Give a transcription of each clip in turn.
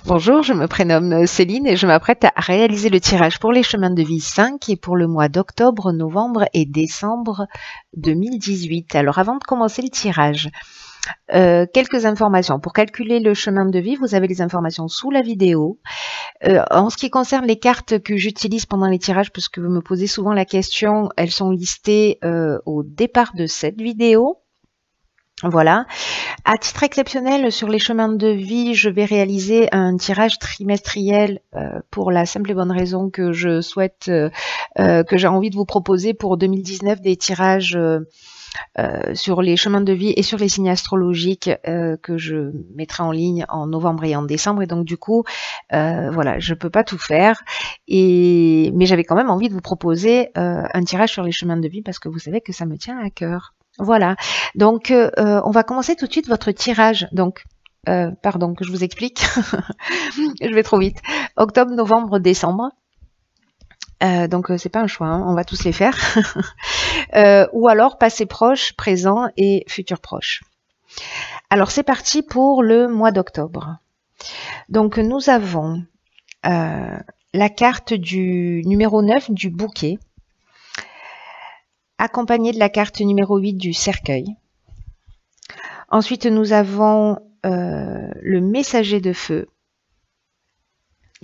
Bonjour, je me prénomme Céline et je m'apprête à réaliser le tirage pour les chemins de vie 5 et pour le mois d'octobre, novembre et décembre 2018. Alors avant de commencer le tirage, quelques informations. Pour calculer le chemin de vie, vous avez les informations sous la vidéo. En ce qui concerne les cartes que j'utilise pendant les tirages, parce que vous me posez souvent la question, elles sont listées au départ de cette vidéo. Voilà. À titre exceptionnel, sur les chemins de vie, je vais réaliser un tirage trimestriel pour la simple et bonne raison que je souhaite, que j'ai envie de vous proposer pour 2019 des tirages sur les chemins de vie et sur les signes astrologiques que je mettrai en ligne en novembre et en décembre. Et donc du coup, voilà, je peux pas tout faire. Mais j'avais quand même envie de vous proposer un tirage sur les chemins de vie parce que vous savez que ça me tient à cœur. Voilà, donc on va commencer tout de suite votre tirage. Donc, pardon, que je vous explique, je vais trop vite. Octobre, novembre, décembre. Donc c'est pas un choix, hein, on va tous les faire. Ou alors passé proche, présent et futur proche. Alors c'est parti pour le mois d'octobre. Donc nous avons la carte du numéro 9 du bouquet, accompagné de la carte numéro 8 du cercueil. Ensuite, nous avons le messager de feu,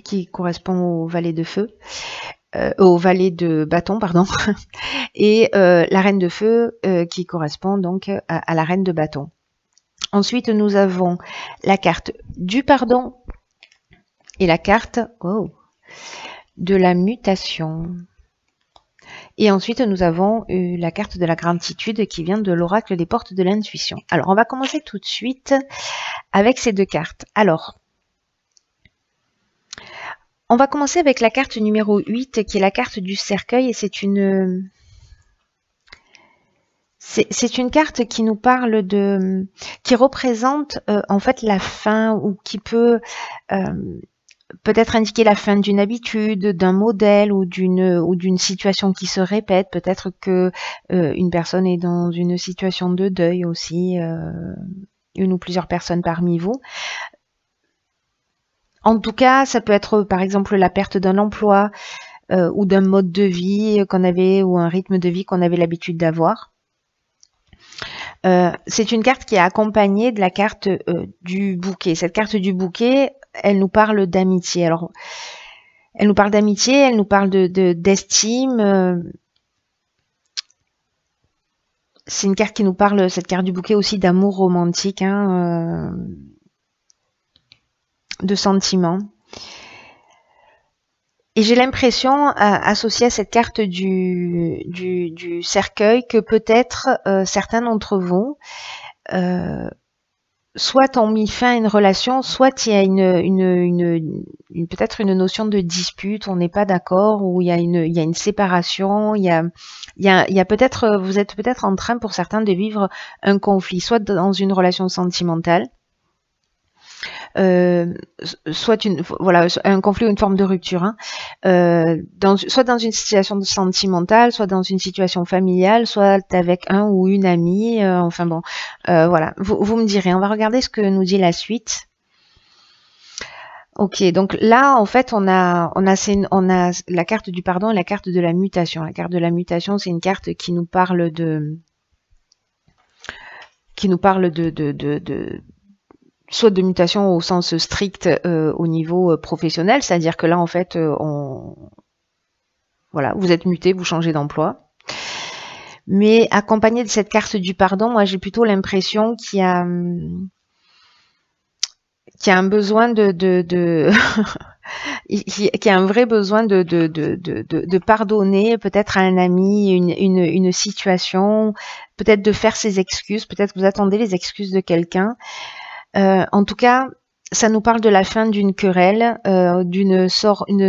qui correspond au valet de feu, au valet de bâton, pardon, et la reine de feu, qui correspond donc à la reine de bâton. Ensuite, nous avons la carte du pardon et la carte de la mutation. Et ensuite, nous avons la carte de la gratitude qui vient de l'oracle des portes de l'intuition. Alors, on va commencer tout de suite avec ces deux cartes. Alors, on va commencer avec la carte numéro 8 qui est la carte du cercueil et c'est une carte qui nous parle qui représente en fait la fin ou qui peut peut-être indiquer la fin d'une habitude, d'un modèle ou d'une situation qui se répète. Peut-être que une personne est dans une situation de deuil aussi, une ou plusieurs personnes parmi vous. En tout cas, ça peut être par exemple la perte d'un emploi ou d'un mode de vie qu'on avait ou un rythme de vie qu'on avait l'habitude d'avoir. C'est une carte qui est accompagnée de la carte du bouquet. Cette carte du bouquet, elle nous parle d'amitié. Alors, elle nous parle d'amitié, elle nous parle d'estime. C'est une carte qui nous parle, cette carte du bouquet aussi, d'amour romantique, hein, de sentiments. Et j'ai l'impression, associée à cette carte du cercueil, que peut-être certains d'entre vous soit ont mis fin à une relation, soit il y a peut-être une notion de dispute, on n'est pas d'accord, ou il y a une séparation, il y a peut-être, vous êtes peut-être en train pour certains de vivre un conflit, soit dans une relation sentimentale, soit voilà, un conflit ou une forme de rupture, hein, soit dans une situation sentimentale, soit dans une situation familiale, soit avec un ou une amie, enfin bon, voilà, vous me direz, on va regarder ce que nous dit la suite. Ok, donc là, en fait, on a la carte du pardon et la carte de la mutation. La carte de la mutation, c'est une carte qui nous parle soit de mutation au sens strict au niveau professionnel, c'est-à-dire que là, en fait, voilà, vous êtes muté, vous changez d'emploi. Mais accompagné de cette carte du pardon, moi, j'ai plutôt l'impression qu'il y a un besoin qu'il y a un vrai besoin de pardonner peut-être à un ami une situation, peut-être de faire ses excuses, peut-être que vous attendez les excuses de quelqu'un. En tout cas, ça nous parle de la fin d'une querelle, une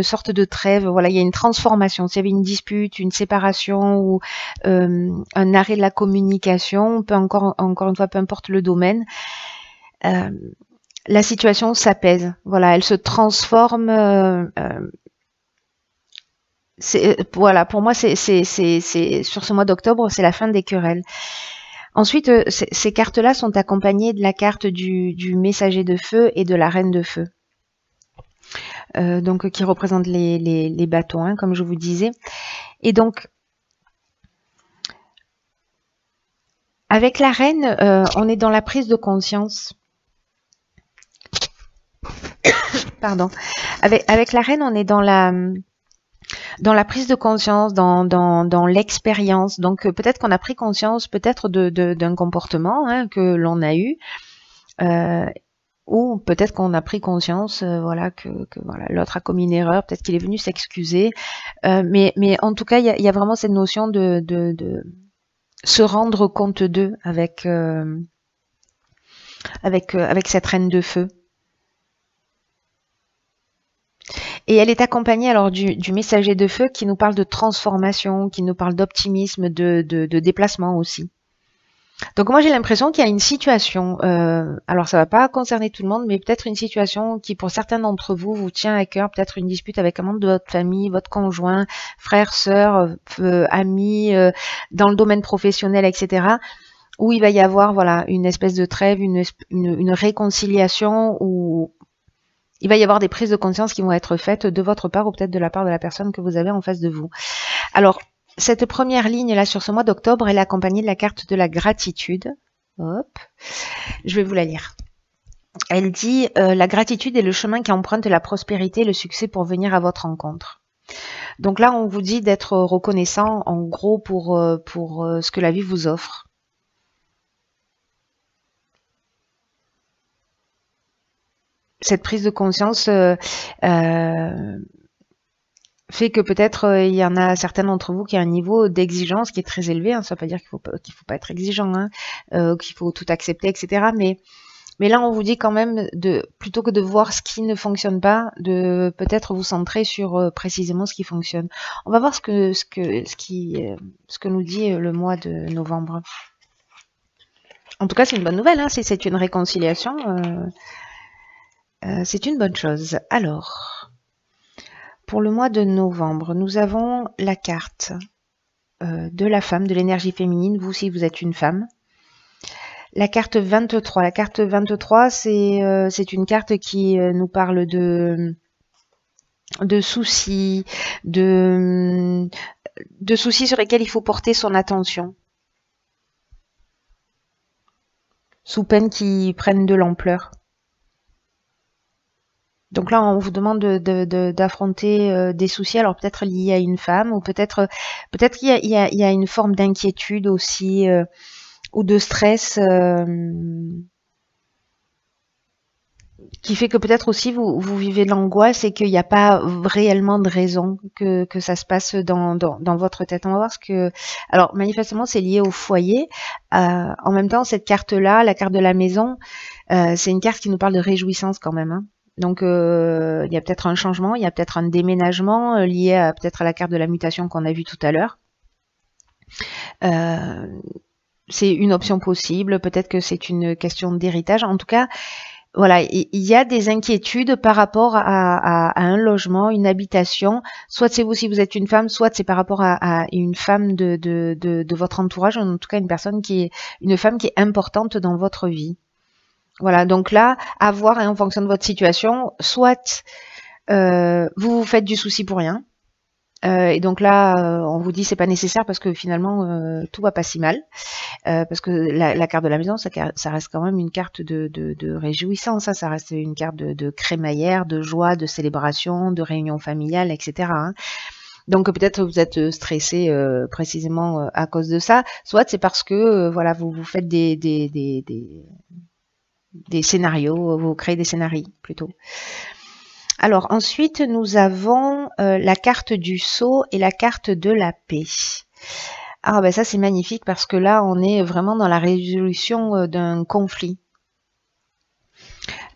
sorte de trêve. Voilà, il y a une transformation. S'il y avait une dispute, une séparation ou un arrêt de la communication, encore une fois, peu importe le domaine, la situation s'apaise. Voilà, elle se transforme. Voilà, pour moi, c'est sur ce mois d'octobre, c'est la fin des querelles. Ensuite, ces cartes-là sont accompagnées de la carte du messager de feu et de la reine de feu. donc qui représente les bateaux, hein, comme je vous disais. Et donc, avec la reine, on est dans la prise de conscience. Pardon. Avec la reine, on est dans la prise de conscience, dans l'expérience. Donc peut-être qu'on a pris conscience peut-être d'un comportement, hein, que l'on a eu, ou peut-être qu'on a pris conscience, voilà, que voilà, l'autre a commis une erreur, peut-être qu'il est venu s'excuser. Mais en tout cas, il y a vraiment cette notion de se rendre compte d'eux avec cette reine de feu. Et elle est accompagnée alors du messager de feu qui nous parle de transformation, qui nous parle d'optimisme, de déplacement aussi. Donc moi j'ai l'impression qu'il y a une situation, alors ça va pas concerner tout le monde, mais peut-être une situation qui pour certains d'entre vous vous tient à cœur, peut-être une dispute avec un membre de votre famille, votre conjoint, frère, sœur, ami, dans le domaine professionnel, etc. Où il va y avoir voilà une espèce de trêve, une réconciliation, où il va y avoir des prises de conscience qui vont être faites de votre part ou peut-être de la part de la personne que vous avez en face de vous. Alors, cette première ligne là sur ce mois d'octobre, elle est accompagnée de la carte de la gratitude. Hop, je vais vous la lire. Elle dit la gratitude est le chemin qui emprunte la prospérité et le succès pour venir à votre rencontre. Donc là, on vous dit d'être reconnaissant en gros pour ce que la vie vous offre. Cette prise de conscience fait que peut-être il y en a certains d'entre vous qui a un niveau d'exigence qui est très élevé. Hein. Ça ne veut pas dire qu'il faut pas être exigeant, hein, qu'il faut tout accepter, etc. Mais là, on vous dit quand même plutôt que de voir ce qui ne fonctionne pas, de peut-être vous centrer sur précisément ce qui fonctionne. On va voir ce que nous dit le mois de novembre. En tout cas, c'est une bonne nouvelle. Hein, c'est une réconciliation. C'est une bonne chose. Alors, pour le mois de novembre, nous avons la carte de la femme, de l'énergie féminine, vous si vous êtes une femme. La carte 23. La carte 23, c'est une carte qui nous parle de soucis, de soucis sur lesquels il faut porter son attention, sous peine qu'ils prennent de l'ampleur. Donc là, on vous demande d'affronter des soucis, alors peut-être liés à une femme, ou peut-être qu'il y a une forme d'inquiétude aussi, ou de stress, qui fait que peut-être aussi vous vivez de l'angoisse et qu'il n'y a pas réellement de raison que ça se passe dans votre tête. On va voir ce que... Alors, manifestement, c'est lié au foyer. En même temps, cette carte-là, la carte de la maison, c'est une carte qui nous parle de réjouissance quand même, hein. Donc, il y a peut-être un changement, il y a peut-être un déménagement lié à peut-être à la carte de la mutation qu'on a vue tout à l'heure. C'est une option possible, peut-être que c'est une question d'héritage. En tout cas, voilà, il y a des inquiétudes par rapport à un logement, une habitation. Soit c'est vous si vous êtes une femme, soit c'est par rapport à une femme de votre entourage, en tout cas une femme qui est importante dans votre vie. Voilà, donc là, à voir en fonction de votre situation, soit vous vous faites du souci pour rien, et donc là, on vous dit c'est pas nécessaire parce que finalement tout va pas si mal, parce que la carte de la maison, ça reste quand même une carte de réjouissance, ça reste une carte de crémaillère, de joie, de célébration, de réunion familiale, etc. Hein. Donc peut-être vous êtes stressé précisément à cause de ça, soit c'est parce que voilà vous faites des scénarios, vous créez des scénarios plutôt. Alors ensuite, nous avons la carte du sceau et la carte de la paix. Ah ben ça c'est magnifique parce que là on est vraiment dans la résolution d'un conflit.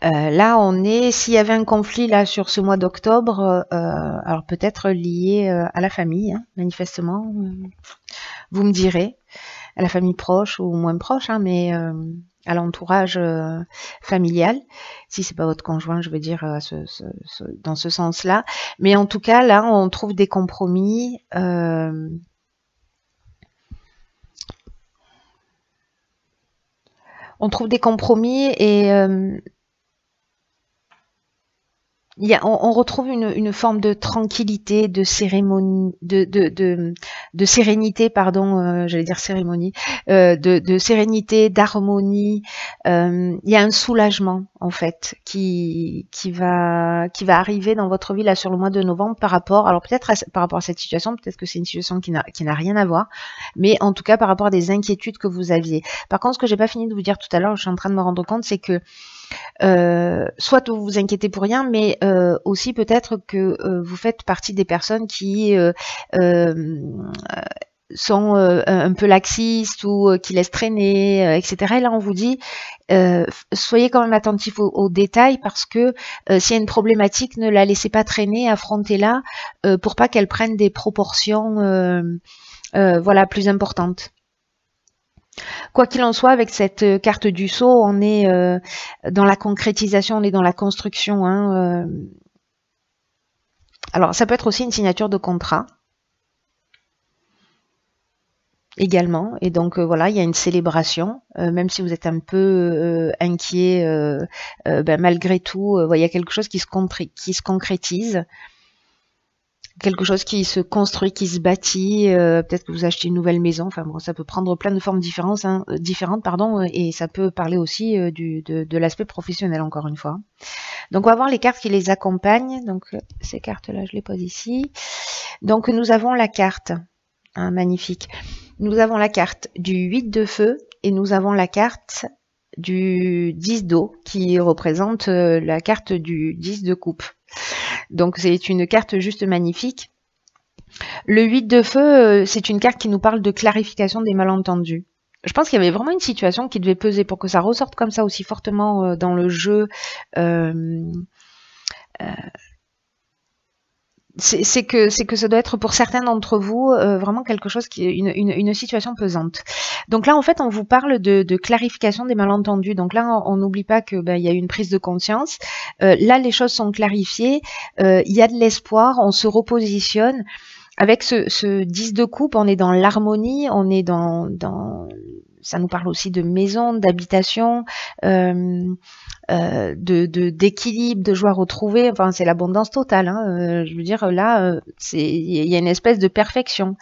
Là on est, s'il y avait un conflit là sur ce mois d'octobre, alors peut-être lié à la famille, hein, manifestement, vous me direz, à la famille proche ou moins proche, hein, mais à l'entourage familial, si c'est pas votre conjoint, je veux dire dans ce sens-là. Mais en tout cas, là, on trouve des compromis. On trouve des compromis et on retrouve une forme de tranquillité, de cérémonie, de sérénité, pardon, j'allais dire cérémonie, de sérénité, d'harmonie. Il y a un soulagement en fait qui va arriver dans votre vie là sur le mois de novembre par rapport, alors peut-être par rapport à cette situation, peut-être que c'est une situation qui n'a rien à voir, mais en tout cas par rapport à des inquiétudes que vous aviez. Par contre, ce que j'ai pas fini de vous dire tout à l'heure, je suis en train de me rendre compte, c'est que soit vous vous inquiétez pour rien, mais aussi peut-être que vous faites partie des personnes qui sont un peu laxistes ou qui laissent traîner, etc. Et là, on vous dit, soyez quand même attentifs aux détails parce que s'il y a une problématique, ne la laissez pas traîner, affrontez-la pour pas qu'elle prenne des proportions voilà, plus importantes. Quoi qu'il en soit, avec cette carte du sceau, on est dans la concrétisation, on est dans la construction. Hein, Alors, ça peut être aussi une signature de contrat, également. Et donc, voilà, il y a une célébration, même si vous êtes un peu inquiet, malgré tout, il y a quelque chose qui se concrétise. Quelque chose qui se construit, qui se bâtit, peut-être que vous achetez une nouvelle maison, enfin bon, ça peut prendre plein de formes différentes, et ça peut parler aussi de l'aspect professionnel, encore une fois. Donc on va voir les cartes qui les accompagnent, donc ces cartes-là, je les pose ici. Donc nous avons la carte, hein, magnifique, nous avons la carte du 8 de feu, et nous avons la carte du 10 d'eau, qui représente la carte du 10 de coupe. Donc c'est une carte juste magnifique. Le 8 de feu, c'est une carte qui nous parle de clarification des malentendus. Je pense qu'il y avait vraiment une situation qui devait peser pour que ça ressorte comme ça aussi fortement dans le jeu. C'est que ça doit être pour certains d'entre vous vraiment quelque chose qui est une situation pesante. Donc là en fait on vous parle de clarification des malentendus. Donc là on n'oublie pas que il y a eu une prise de conscience. Là les choses sont clarifiées, il y a de l'espoir, on se repositionne. Avec ce 10 de coupe, on est dans l'harmonie, on est dans ça nous parle aussi de maison, d'habitation, d'équilibre, de joie retrouvée. Enfin, c'est l'abondance totale. Hein. Je veux dire, là, il y a une espèce de perfection.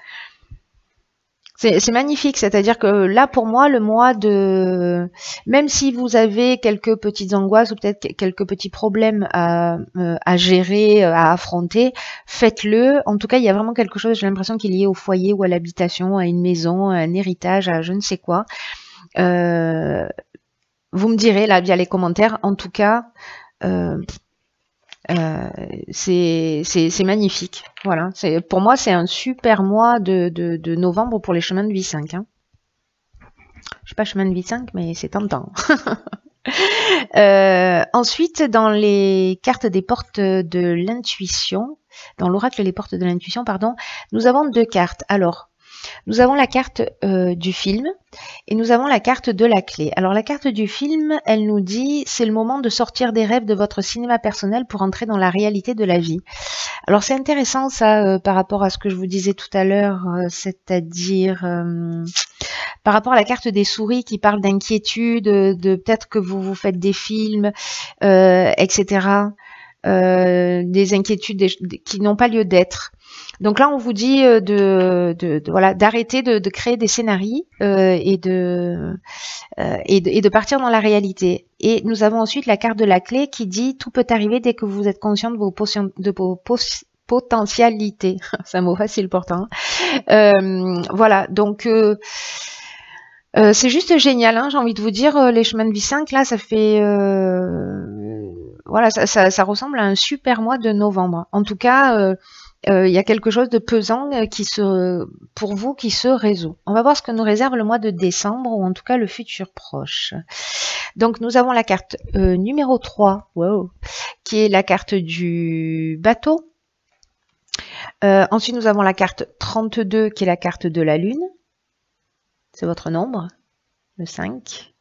C'est magnifique, c'est-à-dire que là, pour moi, le mois de... Même si vous avez quelques petites angoisses ou peut-être quelques petits problèmes à gérer, à affronter, faites-le. En tout cas, il y a vraiment quelque chose, j'ai l'impression qu'il est lié au foyer ou à l'habitation, à une maison, à un héritage, à je ne sais quoi. Vous me direz là via les commentaires. En tout cas, c'est magnifique. Voilà. Pour moi, c'est un super mois de novembre pour les chemins de vie 5. Hein. Je sais pas chemin de vie 5, mais c'est tentant. Ensuite, dans les cartes des portes de l'intuition, dans l'oracle des portes de l'intuition, pardon, nous avons deux cartes. Alors, nous avons la carte du film et nous avons la carte de la clé. Alors la carte du film, elle nous dit c'est le moment de sortir des rêves de votre cinéma personnel pour entrer dans la réalité de la vie. Alors c'est intéressant ça par rapport à ce que je vous disais tout à l'heure, c'est-à-dire par rapport à la carte des souris qui parle d'inquiétude, de peut-être que vous faites des films, etc. Des inquiétudes qui n'ont pas lieu d'être. Donc là, on vous dit voilà, d'arrêter de créer des scénarios et de partir dans la réalité. Et nous avons ensuite la carte de la clé qui dit tout peut arriver dès que vous êtes conscient de vos potentialités. C'est un mot facile pourtant. Voilà, donc c'est juste génial. Hein, j'ai envie de vous dire, les chemins de vie 5, là, ça fait voilà, ça ressemble à un super mois de novembre. En tout cas. Il y a quelque chose de pesant pour vous qui se résout. On va voir ce que nous réserve le mois de décembre, ou en tout cas le futur proche. Donc nous avons la carte numéro 3, wow, qui est la carte du bateau. Ensuite nous avons la carte 32, qui est la carte de la lune. C'est votre nombre, le 5.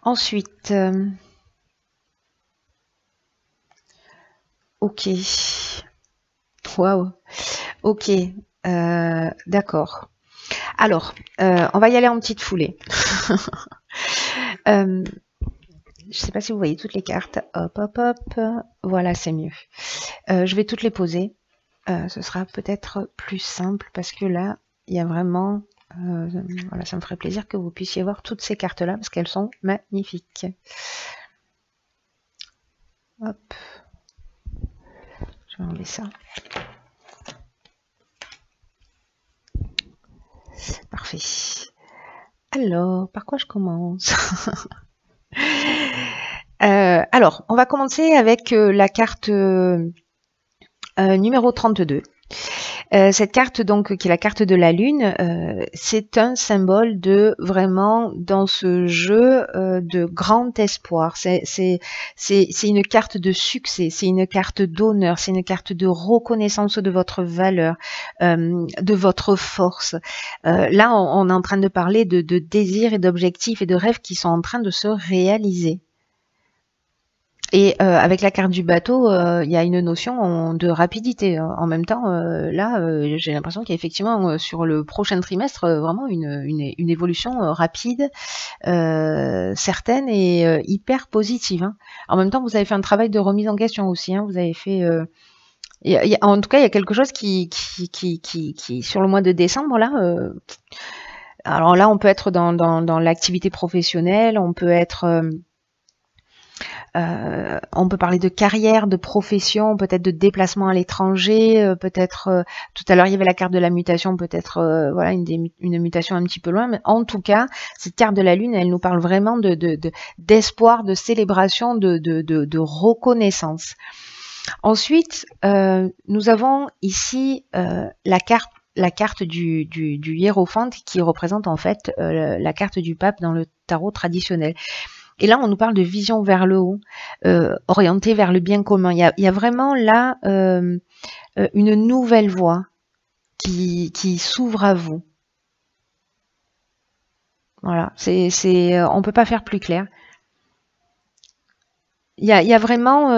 Ensuite, ok. Waouh, ok, d'accord. Alors, on va y aller en petite foulée. je sais pas si vous voyez toutes les cartes. Hop, hop, hop. Voilà, c'est mieux. Je vais toutes les poser. Ce sera peut-être plus simple parce que là, il y a vraiment... voilà, ça me ferait plaisir que vous puissiez voir toutes ces cartes-là parce qu'elles sont magnifiques. Hop. Je vais enlever ça. Parfait. Alors, par quoi je commence? Alors, on va commencer avec la carte numéro 32. Cette carte, donc, qui est la carte de la lune, c'est un symbole de vraiment, dans ce jeu, de grand espoir. C'est une carte de succès, c'est une carte d'honneur, c'est une carte de reconnaissance de votre valeur, de votre force. Là, on est en train de parler de désirs et d'objectifs et de rêves qui sont en train de se réaliser. Et avec la carte du bateau, il y a une notion de rapidité. En même temps, là, j'ai l'impression qu'il y a effectivement sur le prochain trimestre vraiment une évolution rapide, certaine et hyper positive. Hein. En même temps, vous avez fait un travail de remise en question aussi. Hein. Vous avez fait... en tout cas, il y a quelque chose qui sur le mois de décembre, là... alors là, on peut être dans l'activité professionnelle, on peut être... on peut parler de carrière, de profession, peut-être de déplacement à l'étranger, peut-être tout à l'heure il y avait la carte de la mutation, peut-être voilà une mutation un petit peu loin, mais en tout cas cette carte de la lune, elle nous parle vraiment d'espoir, de célébration, de reconnaissance. Ensuite, nous avons ici la carte du hiérophante qui représente en fait la carte du pape dans le tarot traditionnel. Et là, on nous parle de vision vers le haut, orientée vers le bien commun. Il y a vraiment là une nouvelle voie qui s'ouvre à vous. Voilà, on peut pas faire plus clair. Il y a vraiment...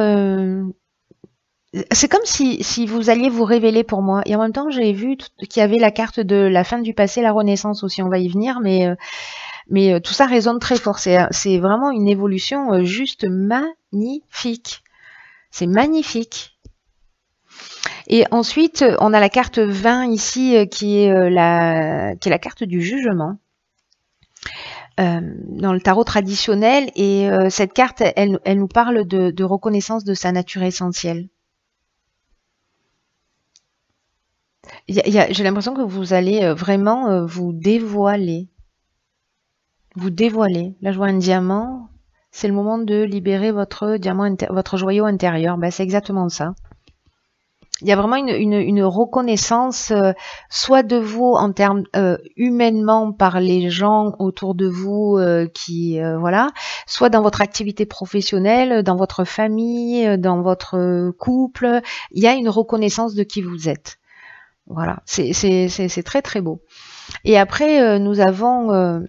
c'est comme si vous alliez vous révéler pour moi. Et en même temps, j'ai vu qu'il y avait la carte de la fin du passé, la renaissance aussi, on va y venir, mais tout ça résonne très fort. C'est vraiment une évolution juste magnifique. C'est magnifique. Et ensuite, on a la carte 20 ici, qui est la carte du jugement. Dans le tarot traditionnel. Et cette carte, elle nous parle de reconnaissance de sa nature essentielle. J'ai l'impression que vous allez vraiment vous dévoiler. Vous dévoiler. Là, je vois un diamant. C'est le moment de libérer votre diamant, votre joyau intérieur. Ben, c'est exactement ça. Il y a vraiment une reconnaissance, soit de vous en termes humainement par les gens autour de vous voilà, soit dans votre activité professionnelle, dans votre famille, dans votre couple. Il y a une reconnaissance de qui vous êtes. Voilà, c'est très très beau. Et après, nous avons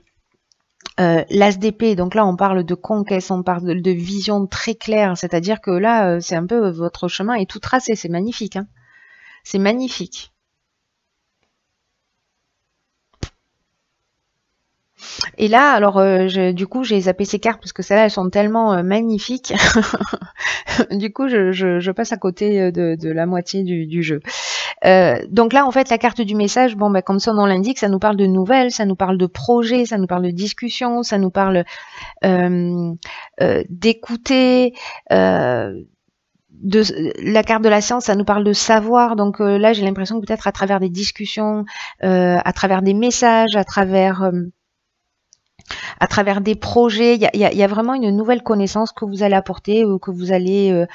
l'as d'épée, donc là on parle de conquête, on parle de vision très claire, c'est-à-dire que là c'est un peu votre chemin est tout tracé, c'est magnifique, hein, c'est magnifique. Et là, alors du coup j'ai zappé ces cartes parce que celles-là elles sont tellement magnifiques, du coup je passe à côté de la moitié du jeu. Donc là, en fait, la carte du message, bon, ben, comme son nom l'indique, ça nous parle de nouvelles, ça nous parle de projets, ça nous parle de discussions, ça nous parle d'écouter. La carte de la science, ça nous parle de savoir. Donc là, j'ai l'impression que peut-être à travers des discussions, à travers des messages, à travers des projets, il y a vraiment une nouvelle connaissance que vous allez apporter ou que vous allez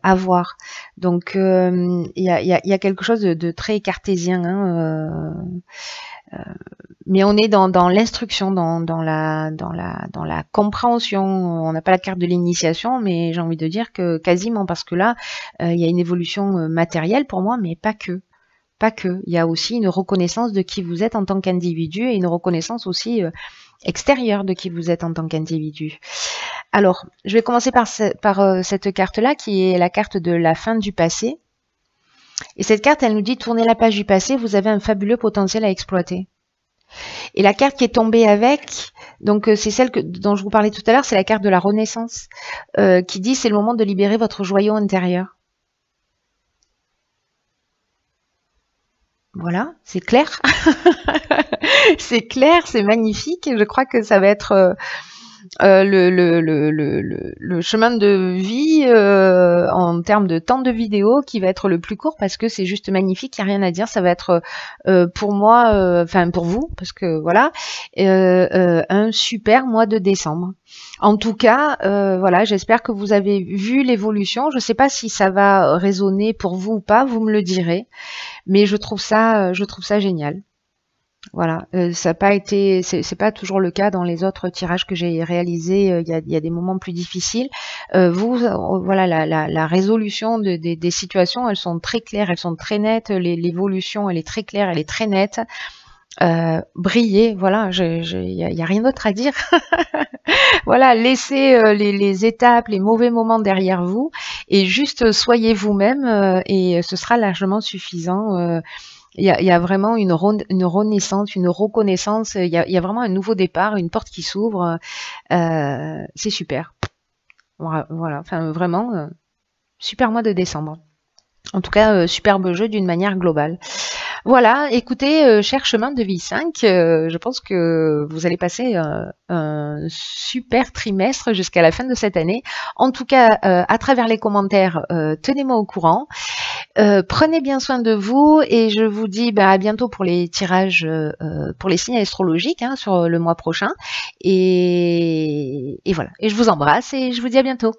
avoir. Donc il y a quelque chose de très cartésien, hein, mais on est dans l'instruction, dans la compréhension. On n'a pas la carte de l'initiation, mais j'ai envie de dire que quasiment, parce que là, il y a une évolution matérielle pour moi, mais pas que. Pas que. Il y a aussi une reconnaissance de qui vous êtes en tant qu'individu et une reconnaissance aussi extérieure de qui vous êtes en tant qu'individu. Alors, je vais commencer par cette carte-là, qui est la carte de la fin du passé. Et cette carte, elle nous dit, tournez la page du passé, vous avez un fabuleux potentiel à exploiter. Et la carte qui est tombée avec, Donc c'est celle dont je vous parlais tout à l'heure, c'est la carte de la Renaissance qui dit c'est le moment de libérer votre joyau intérieur. Voilà, c'est clair. C'est clair, c'est magnifique. Je crois que ça va être le chemin de vie en termes de temps de vidéo qui va être le plus court parce que c'est juste magnifique, il n'y a rien à dire. Ça va être pour moi, enfin pour vous, parce que voilà, un super mois de décembre. En tout cas, voilà, j'espère que vous avez vu l'évolution. Je ne sais pas si ça va résonner pour vous ou pas, vous me le direz, mais je trouve ça génial. Voilà, ça n'a pas été, c'est pas toujours le cas dans les autres tirages que j'ai réalisés. Il y a des moments plus difficiles. Voilà, la résolution des situations, elles sont très claires, elles sont très nettes. L'évolution, elle est très claire, elle est très nette. Briller, voilà, il y a rien d'autre à dire. Voilà, laissez les étapes, les mauvais moments derrière vous et juste soyez vous-même et ce sera largement suffisant. Il y a vraiment une renaissance, une reconnaissance, il y a vraiment un nouveau départ, une porte qui s'ouvre. C'est super. Voilà, enfin vraiment, super mois de décembre. En tout cas, superbe jeu d'une manière globale. Voilà, écoutez, cher chemin de vie 5, je pense que vous allez passer un super trimestre jusqu'à la fin de cette année. En tout cas, à travers les commentaires, tenez-moi au courant. Prenez bien soin de vous et je vous dis à bientôt pour les tirages, pour les signes astrologiques sur le mois prochain. Et voilà, et je vous embrasse et je vous dis à bientôt.